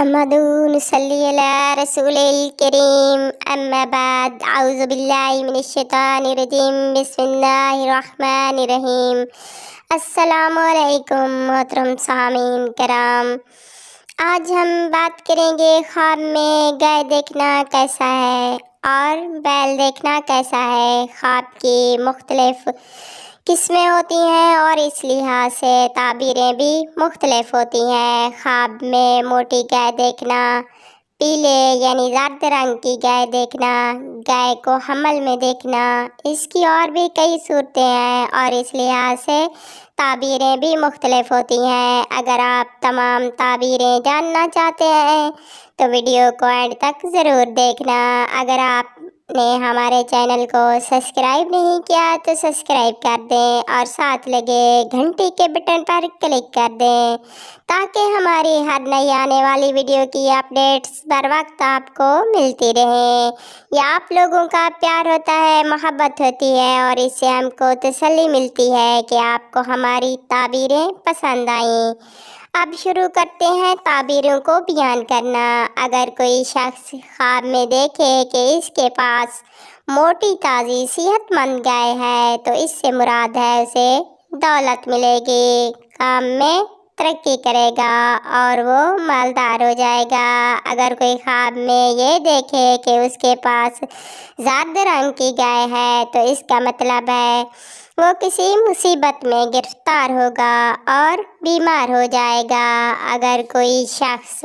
अहमदू सल्ली अला रसूलिल करीम अम्मा बाद आउज़ु बिल्लाहि मिनश्शैतानिर्रजीम बिस्मिल्लाहिर्रहमानिर्रहीम। अस्सलामु अलैकुम मोहतरम सामीन कराम। आज हम बात करेंगे ख्वाब में गाय देखना कैसा है और बैल देखना कैसा है। ख्वाब की मुख्तलिफ किस्में होती हैं और इस लिहाज से ताबीरें भी मुख्तलिफ होती हैं। ख्वाब में मोटी गाय देखना, पीले यानी ज़र्द रंग की गाय देखना, गाय को हमल में देखना, इसकी और भी कई सूरतें हैं और इस लिहाज से ताबीरें भी मुख्तलिफ होती हैं। अगर आप तमाम ताबीरें जानना चाहते हैं तो वीडियो को एंड तक ज़रूर देखना। अगर आपने हमारे चैनल को सब्सक्राइब नहीं किया तो सब्सक्राइब कर दें और साथ लगे घंटी के बटन पर क्लिक कर दें ताकि हमारी हर नई आने वाली वीडियो की अपडेट्स बर वक्त आपको मिलती रहें। यह आप लोगों का प्यार होता है, मोहब्बत होती है और इससे हमको तसल्ली मिलती है कि आपको हमारी ताबीरें पसंद आईं। अब शुरू करते हैं ताबीरों को बयान करना। अगर कोई शख्स ख्वाब में देखे कि इसके पास मोटी ताज़ी सेहतमंद गाय है तो इससे मुराद है उसे दौलत मिलेगी, काम में तरक्की करेगा और वो मालदार हो जाएगा। अगर कोई ख्वाब में ये देखे कि उसके पास ज़र्द रंग की गाय है तो इसका मतलब है वो किसी मुसीबत में गिरफ्तार होगा और बीमार हो जाएगा। अगर कोई शख्स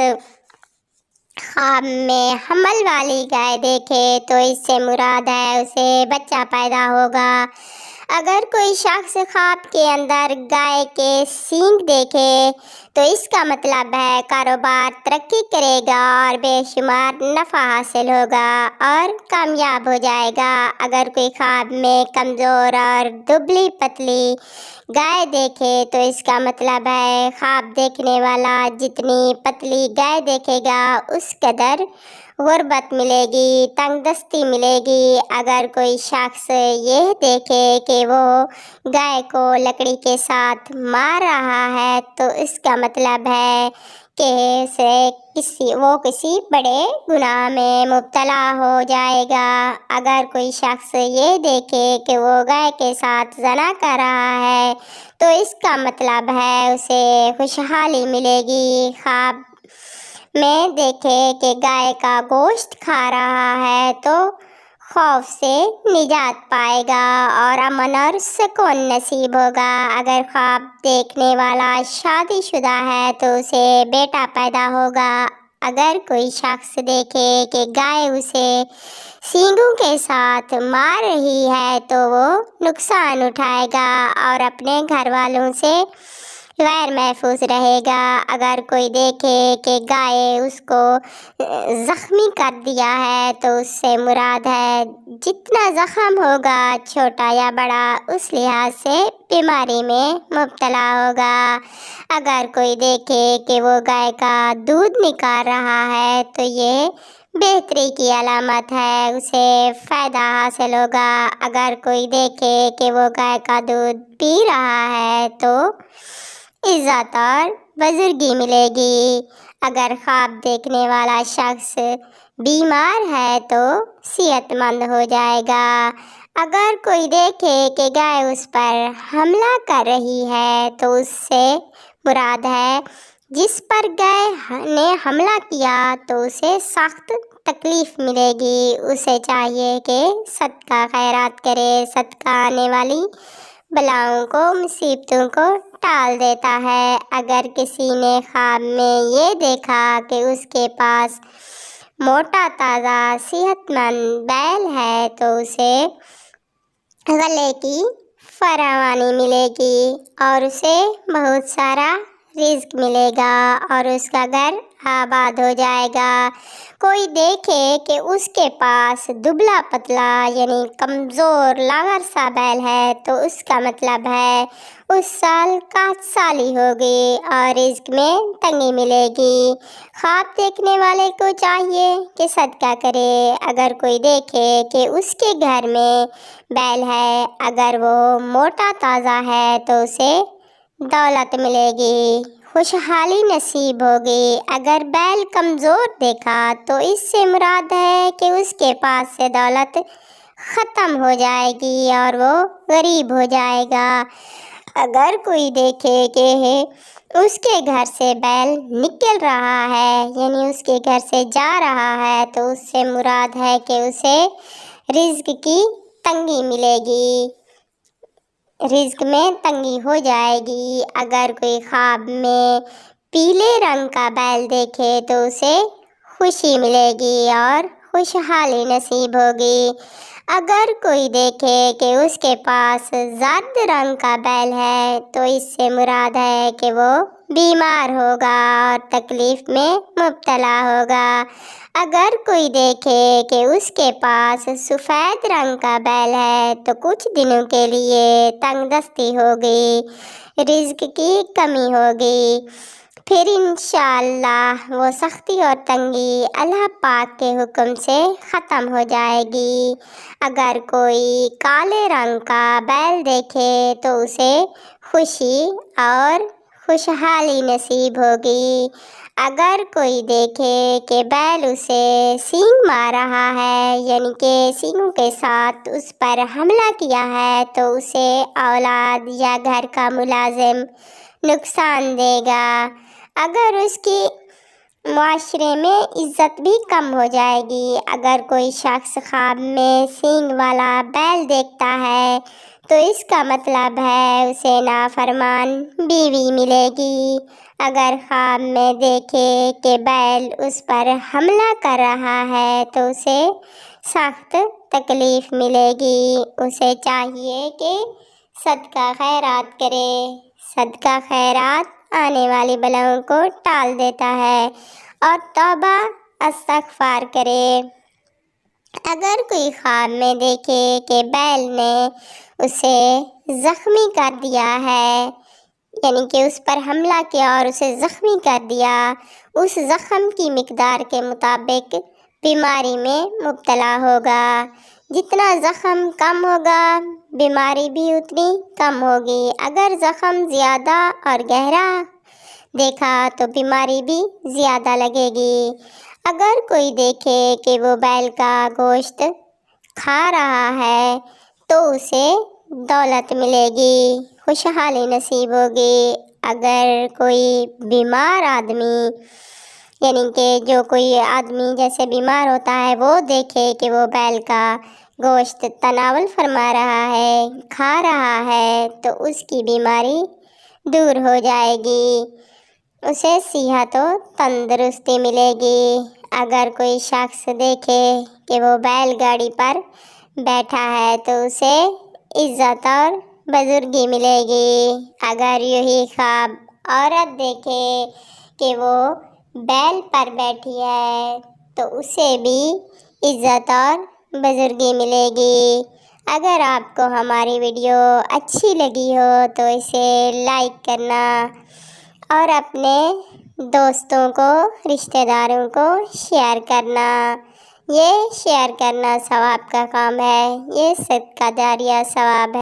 ख्वाब में हमल वाली गाय देखे तो इससे मुराद है उसे बच्चा पैदा होगा। अगर कोई शख्स ख्वाब के अंदर गाय के सींग देखे तो इसका मतलब है कारोबार तरक्की करेगा और बेशुमार नफ़ा हासिल होगा और कामयाब हो जाएगा। अगर कोई ख्वाब में कमज़ोर और दुबली पतली गाय देखे तो इसका मतलब है ख्वाब देखने वाला जितनी पतली गाय देखेगा उस कदर गुर्बत मिलेगी, तंगदस्ती मिलेगी। अगर कोई शख्स ये देखे कि वो गाय को लकड़ी के साथ मार रहा है तो इसका मतलब है कि वो किसी बड़े गुनाह में मुब्तला हो जाएगा। अगर कोई शख्स ये देखे कि वो गाय के साथ ज़ना कर रहा है तो इसका मतलब है उसे खुशहाली मिलेगी। ख्वाब में देखे कि गाय का गोश्त खा रहा है तो खौफ से निजात पाएगा और अमन और सुकून नसीब होगा। अगर ख्वाब देखने वाला शादीशुदा है तो उसे बेटा पैदा होगा। अगर कोई शख्स देखे कि गाय उसे सींगों के साथ मार रही है तो वो नुकसान उठाएगा और अपने घर वालों से गैर महफूज रहेगा। अगर कोई देखे कि गाय उसको ज़ख्मी कर दिया है तो उससे मुराद है जितना ज़ख्म होगा छोटा या बड़ा उस लिहाज से बीमारी में मुब्तला होगा। अगर कोई देखे कि वो गाय का दूध निकाल रहा है तो ये बेहतरी की अलामत है, उसे फ़ायदा हासिल होगा। अगर कोई देखे कि वो गाय का दूध पी रहा है तो इज़्ज़त और बुज़ुर्गी मिलेगी। अगर ख्वाब देखने वाला शख्स बीमार है तो सेहतमंद हो जाएगा। अगर कोई देखे कि गाय उस पर हमला कर रही है तो उससे मुराद है जिस पर गाय ने हमला किया तो उसे सख्त तकलीफ़ मिलेगी। उसे चाहिए कि सदका खैरात करे। सदका आने वाली बलाओं को, मुसीबतों को टाल देता है। अगर किसी ने ख्वाब में ये देखा कि उसके पास मोटा ताज़ा सेहतमंद बैल है तो उसे गले की फरावानी मिलेगी और उसे बहुत सारा रिज़्क मिलेगा और उसका घर आबाद हो जाएगा। कोई देखे कि उसके पास दुबला पतला यानी कमज़ोर लावर सा बैल है तो उसका मतलब है उस साल काट साली होगी और रिज़्क में तंगी मिलेगी। ख्वाब देखने वाले को चाहिए कि सदका करे। अगर कोई देखे कि उसके घर में बैल है, अगर वो मोटा ताज़ा है तो उसे दौलत मिलेगी, خوشحالی نصیب ہوگی۔ اگر بیل کمزور دیکھا تو اس سے مراد ہے کہ اس کے پاس سے دولت ختم ہو جائے گی اور وہ غریب ہو جائے گا۔ اگر کوئی دیکھے کہ اس کے گھر سے بیل نکل رہا ہے، یعنی اس کے گھر سے جا رہا ہے، تو اس سے مراد ہے کہ اسے رزق کی تنگی ملے گی، رزق میں تنگی ہو جائے گی۔ اگر کوئی خواب میں پیلے رنگ کا بیل دیکھے تو اسے خوشی ملے گی اور خوشحالی نصیب ہوگی۔ اگر کوئی دیکھے کہ اس کے پاس زرد رنگ کا بیل ہے تو اس سے مراد ہے کہ وہ بیمار ہوگا اور تکلیف میں مبتلا ہوگا۔ اگر کوئی دیکھے کہ اس کے پاس سفید رنگ کا بیل ہے تو کچھ دنوں کے لیے تنگ دستی ہوگی، رزق کی کمی ہوگی، پھر انشاءاللہ وہ سختی اور تنگی اللہ پاک کے حکم سے ختم ہو جائے گی۔ اگر کوئی کالے رنگ کا بیل دیکھے تو اسے خوشی اور خوشحالی نصیب ہوگی۔ اگر کوئی دیکھے کہ بیل اسے سینگ مار رہا ہے، یعنی کہ سینگوں کے ساتھ اس پر حملہ کیا ہے، تو اسے اولاد یا گھر کا ملازم نقصان دے گا۔ اگر اس کی معاشرے میں عزت بھی کم ہو جائے گی۔ اگر کوئی شخص خواب میں سینگ والا بیل دیکھتا ہے تو اس کا مطلب ہے اسے نافرمان بیوی ملے گی۔ اگر خواب میں دیکھے کہ بیل اس پر حملہ کر رہا ہے تو اسے سخت تکلیف ملے گی۔ اسے چاہیے کہ صدقہ خیرات کرے۔ صدقہ خیرات آنے والی بلاؤں کو ٹال دیتا ہے اور توبہ استغفار کرے۔ اگر کوئی خواب میں دیکھے کہ بیل نے اسے زخمی کر دیا ہے، یعنی کہ اس پر حملہ کیا اور اسے زخمی کر دیا، اس زخم کی مقدار کے مطابق بیماری میں مبتلا ہوگا۔ جتنا زخم کم ہوگا بیماری بھی اتنی کم ہوگی۔ اگر زخم زیادہ اور گہرا دیکھا تو بیماری بھی زیادہ لگے گی۔ اگر کوئی دیکھے کہ وہ بیل کا گوشت کھا رہا ہے تو اسے دولت ملے گی، خوشحالی نصیب ہوگی۔ اگر کوئی بیمار آدمی، یعنی کہ جو کوئی آدمی جیسے بیمار ہوتا ہے، وہ دیکھے کہ وہ بیل کا گوشت تناول فرما رہا ہے، کھا رہا ہے، تو اس کی بیماری دور ہو جائے گی، اسے صحت و تندرستی ملے گی۔ اگر کوئی شخص دیکھے کہ وہ بیل گاڑی پر بیٹھا ہے تو اسے عزت اور بزرگی ملے گی۔ اگر یہی خواب عورت دیکھے کہ وہ بیل پر بیٹھی ہے تو اسے بھی عزت اور بزرگی ملے گی۔ اگر آپ کو ہماری ویڈیو اچھی لگی ہو تو اسے لائک کرنا اور اپنے دوستوں کو، رشتہ داروں کو شیئر کرنا۔ یہ شیئر کرنا ثواب کا کام ہے، یہ صدقہ جاریہ ثواب ہے۔